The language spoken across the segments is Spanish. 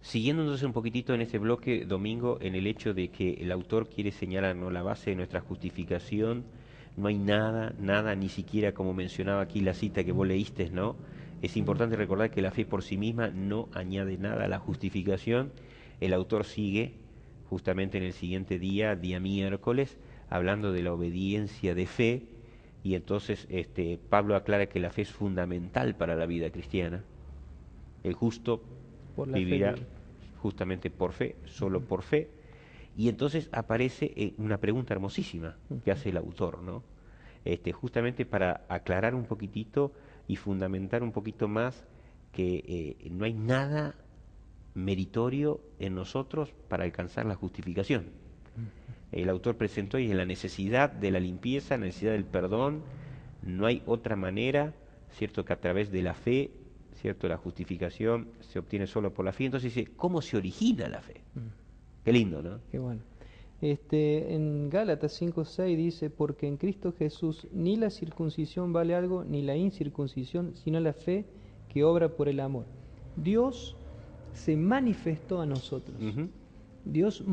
Siguiendo entonces un poquitito en este bloque, Domingo, en el hecho de que el autor quiere señalarnos la base de nuestra justificación, no hay nada, nada, ni siquiera como mencionaba aquí la cita que vos leíste, ¿no? Es importante recordar que la fe por sí misma no añade nada a la justificación. El autor sigue justamente en el siguiente día miércoles, hablando de la obediencia de fe, y entonces Pablo aclara que la fe es fundamental para la vida cristiana. El justo Por la fe vivirá vive. justamente por fe, solo por fe. Y entonces aparece una pregunta hermosísima que hace el autor, ¿no? Justamente para aclarar un poquitito y fundamentar un poquito más que no hay nada meritorio en nosotros para alcanzar la justificación. El autor presentó ahí la necesidad de la limpieza, la necesidad del perdón. No hay otra manera, ¿cierto?, que a través de la fe, ¿cierto?, la justificación se obtiene solo por la fe. Entonces dice, ¿cómo se origina la fe? Qué lindo, ¿no? Qué bueno. En Gálatas 5:6 dice, porque en Cristo Jesús ni la circuncisión vale algo, ni la incircuncisión, sino la fe que obra por el amor. Dios se manifestó a nosotros. Ujú. Dios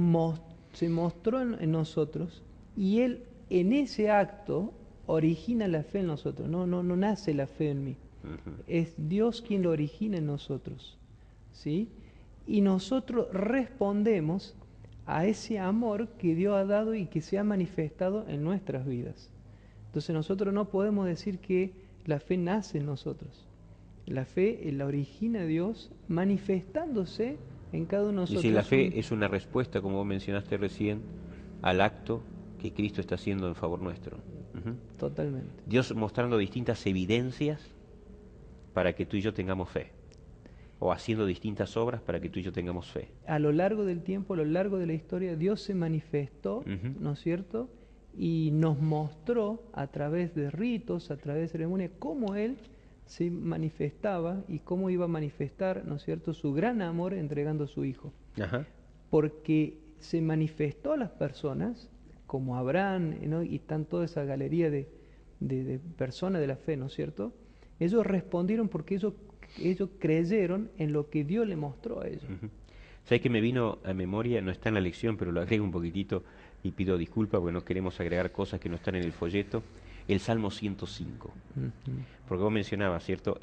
se mostró en nosotros y Él en ese acto origina la fe en nosotros. No nace la fe en mí. Ujú. Es Dios quien lo origina en nosotros. ¿Sí? Y nosotros respondemos a ese amor que Dios ha dado y que se ha manifestado en nuestras vidas. Entonces nosotros no podemos decir que la fe nace en nosotros. La fe la origina Dios manifestándose en cada uno de Dice, la nosotros. fe es una respuesta, como vos mencionaste recién, al acto que Cristo está haciendo en favor nuestro. Ujú. Totalmente. Dios mostrando distintas evidencias para que tú y yo tengamos fe, o haciendo distintas obras para que tú y yo tengamos fe. A lo largo del tiempo, a lo largo de la historia, Dios se manifestó, Ujú. ¿no es cierto? Y nos mostró a través de ritos, a través de ceremonias, cómo Él se manifestaba y cómo iba a manifestar, ¿no es cierto?, su gran amor entregando a su Hijo. Ajá. Porque se manifestó a las personas, como Abraham, ¿no?, y están toda esa galería de personas de la fe, ¿no es cierto? Ellos respondieron porque ellos creyeron en lo que Dios le mostró a ellos. Ujú. ¿Sabes que me vino a memoria? No está en la lección, pero lo agrego un poquitito y pido disculpas porque no queremos agregar cosas que no están en el folleto. El Salmo 105. Ujú. Porque vos mencionabas, ¿cierto?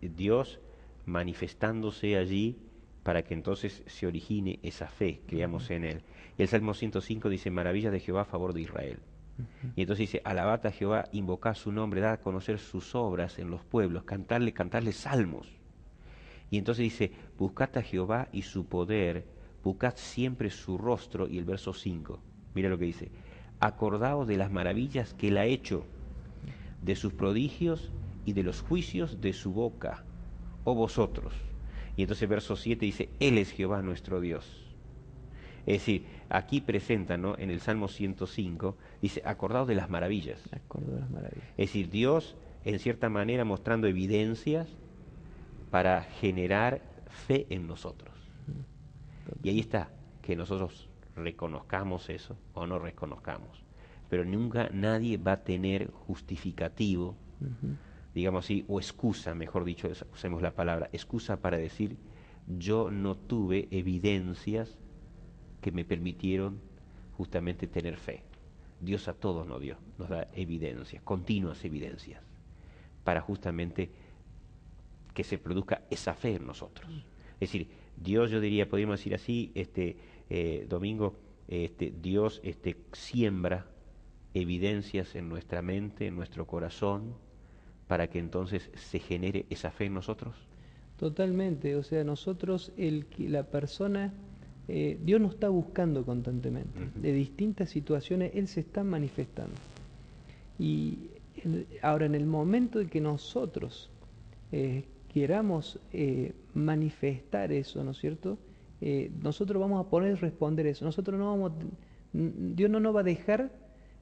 Dios manifestándose allí para que entonces se origine esa fe, creamos en Él. Y el Salmo 105 dice, maravillas de Jehová a favor de Israel. Y entonces dice, alabad a Jehová, invocad su nombre, dad a conocer sus obras en los pueblos, cantarle salmos. Y entonces dice, buscad a Jehová y su poder, buscad siempre su rostro. Y el verso 5, mira lo que dice, acordaos de las maravillas que Él ha hecho, de sus prodigios y de los juicios de su boca, oh vosotros. Y entonces verso 7 dice, Él es Jehová nuestro Dios. Es decir, aquí presenta, ¿no?, en el Salmo 105, dice, acordaos de las maravillas. Me acuerdo de las maravillas. Es decir, Dios, en cierta manera, mostrando evidencias para generar fe en nosotros. Y ahí está, que nosotros reconozcamos eso o no reconozcamos. Pero nunca nadie va a tener justificativo, Ujú. digamos así, o excusa, mejor dicho, usemos la palabra, excusa para decir, yo no tuve evidencias que me permitieron justamente tener fe. Dios a todos nos da evidencias, continuas evidencias, para justamente que se produzca esa fe en nosotros. Es decir, Dios, yo diría, podríamos decir así, Domingo, Dios siembra evidencias en nuestra mente, en nuestro corazón, para que entonces se genere esa fe en nosotros. Totalmente, o sea, nosotros, la persona, Dios nos está buscando constantemente. Ujú. De distintas situaciones, Él se está manifestando. Y ahora, en el momento de que nosotros queramos manifestar eso, ¿no es cierto? Nosotros vamos a poder responder eso. Nosotros no vamos, Dios no nos va a dejar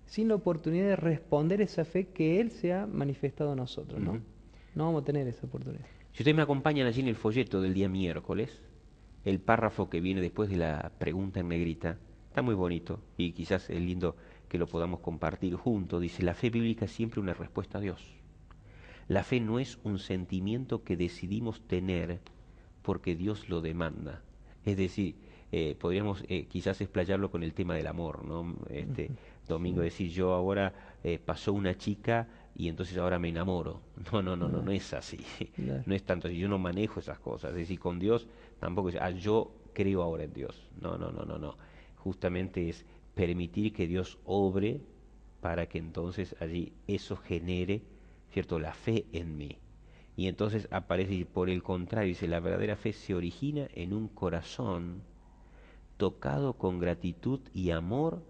sin la oportunidad de responder esa fe que Él se ha manifestado a nosotros, ¿no? Ujú. No vamos a tener esa oportunidad. Si ustedes me acompañan allí en el folleto del día miércoles, el párrafo que viene después de la pregunta en negrita, está muy bonito y quizás es lindo que lo podamos compartir juntos. Dice, la fe bíblica es siempre una respuesta a Dios. La fe no es un sentimiento que decidimos tener porque Dios lo demanda. Es decir, podríamos quizás explayarlo con el tema del amor, ¿no? Domingo, Sí, decir, yo ahora pasó una chica y entonces ahora me enamoro. No, no, no, no, claro, no es así. claro. No es tanto así. Yo no manejo esas cosas. Es decir, con Dios tampoco es, yo creo ahora en Dios. No, no, no, no, no. Justamente es permitir que Dios obre para que entonces allí eso genere, ¿cierto?, la fe en mí. Y entonces aparece, y por el contrario, dice, la verdadera fe se origina en un corazón tocado con gratitud y amor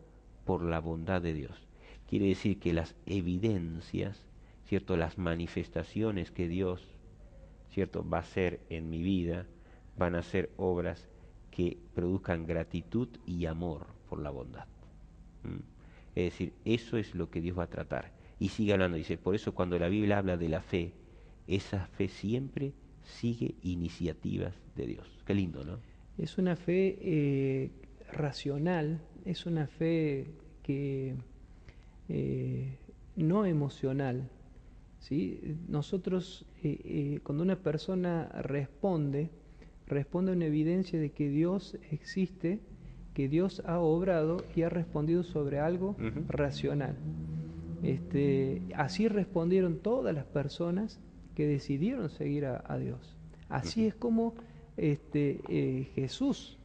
por la bondad de Dios. Quiere decir que las evidencias, ¿cierto?, las manifestaciones que Dios, ¿cierto?, va a hacer en mi vida, van a ser obras que produzcan gratitud y amor por la bondad. ¿Mm? Es decir, eso es lo que Dios va a tratar. Y sigue hablando, dice, por eso cuando la Biblia habla de la fe, esa fe siempre sigue iniciativas de Dios. Qué lindo, ¿no? Es una fe racional, es una fe que no emocional. ¿Sí? Nosotros, cuando una persona responde, responde a una evidencia de que Dios existe, que Dios ha obrado y ha respondido sobre algo Ujú, racional. Así respondieron todas las personas que decidieron seguir a Dios. Así ujú, es como Jesús,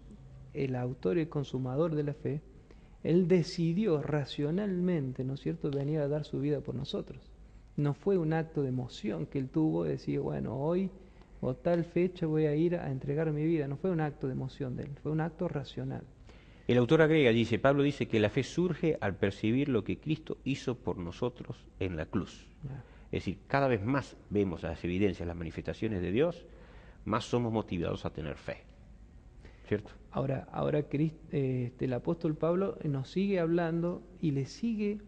el autor y consumador de la fe, él decidió racionalmente, ¿no es cierto?, venir a dar su vida por nosotros. No fue un acto de emoción que él tuvo de decir, bueno, hoy o tal fecha voy a ir a entregar mi vida. No fue un acto de emoción de él, fue un acto racional. el autor agrega, dice, Pablo dice que la fe surge al percibir lo que Cristo hizo por nosotros en la cruz. Ya. Es decir, cada vez más vemos las evidencias, las manifestaciones de Dios, más somos motivados a tener fe. ¿Cierto? Ahora el apóstol Pablo nos sigue hablando y le sigue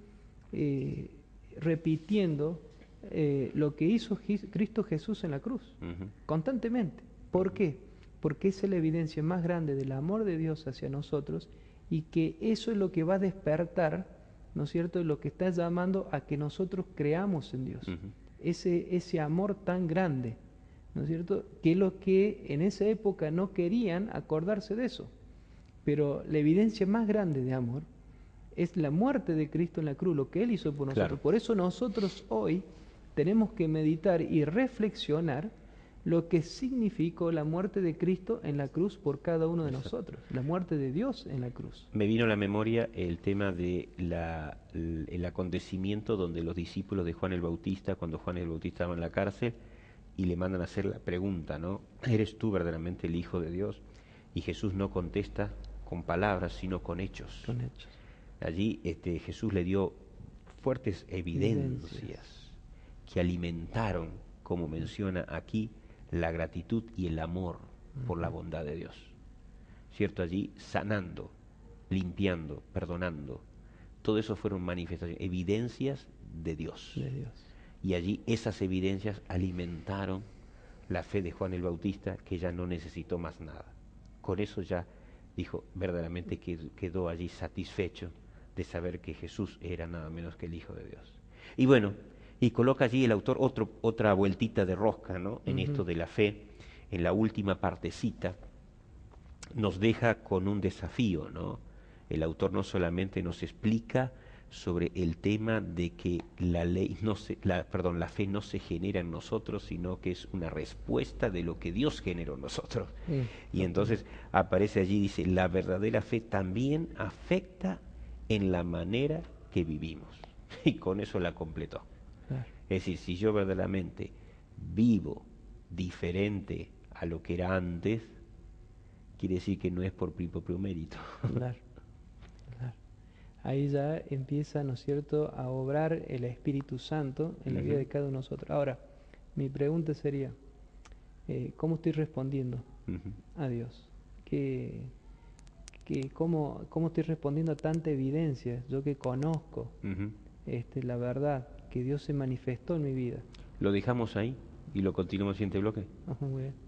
eh, repitiendo lo que hizo Cristo Jesús en la cruz, Ujú, constantemente. ¿Por ujú, qué? Porque esa es la evidencia más grande del amor de Dios hacia nosotros y que eso es lo que va a despertar, ¿no es cierto?, lo que está llamando a que nosotros creamos en Dios. ujú. Ese amor tan grande, ¿no es cierto?, que es lo que en esa época no querían acordarse de eso. Pero la evidencia más grande de amor es la muerte de Cristo en la cruz, lo que Él hizo por Claro. nosotros. Por eso nosotros hoy tenemos que meditar y reflexionar lo que significó la muerte de Cristo en la cruz por cada uno de Exacto. nosotros, la muerte de Dios en la cruz. Me vino a la memoria el tema de el acontecimiento donde los discípulos de Juan el Bautista, cuando Juan el Bautista estaba en la cárcel, y le mandan a hacer la pregunta, ¿no? ¿Eres tú verdaderamente el Hijo de Dios? Y Jesús no contesta con palabras, sino con hechos. Con hechos, Allí Jesús le dio fuertes evidencias. evidencias que alimentaron, como menciona aquí, la gratitud y el amor por la Ujú. bondad de Dios. ¿Cierto? Allí sanando, limpiando, perdonando. Todo eso fueron manifestaciones, evidencias de Dios. De Dios. Y allí esas evidencias alimentaron la fe de Juan el Bautista, que ya no necesitó más nada. Con eso ya dijo, verdaderamente quedó allí satisfecho de saber que Jesús era nada menos que el Hijo de Dios. Y bueno, y coloca allí el autor otra vueltita de rosca, ¿no?, en esto Ujú. de la fe, en la última partecita, nos deja con un desafío, ¿no? El autor no solamente nos explica sobre el tema de que la fe no se genera en nosotros, sino que es una respuesta de lo que Dios generó en nosotros. Y Totalmente. entonces aparece allí, dice, la verdadera fe también afecta en la manera que vivimos. Y con eso la completó. Claro, Es decir, si yo verdaderamente vivo diferente a lo que era antes, quiere decir que no es por mi propio mérito. claro, claro. Ahí ya empieza, ¿no es cierto?, a obrar el Espíritu Santo en la vida Ujú, de cada uno de nosotros. Ahora, mi pregunta sería, ¿cómo estoy respondiendo ujú, a Dios? ¿Cómo estoy respondiendo a tanta evidencia? Yo que conozco ujú. la verdad, que Dios se manifestó en mi vida. Lo dejamos ahí y lo continuamos en el siguiente bloque. Muy bien.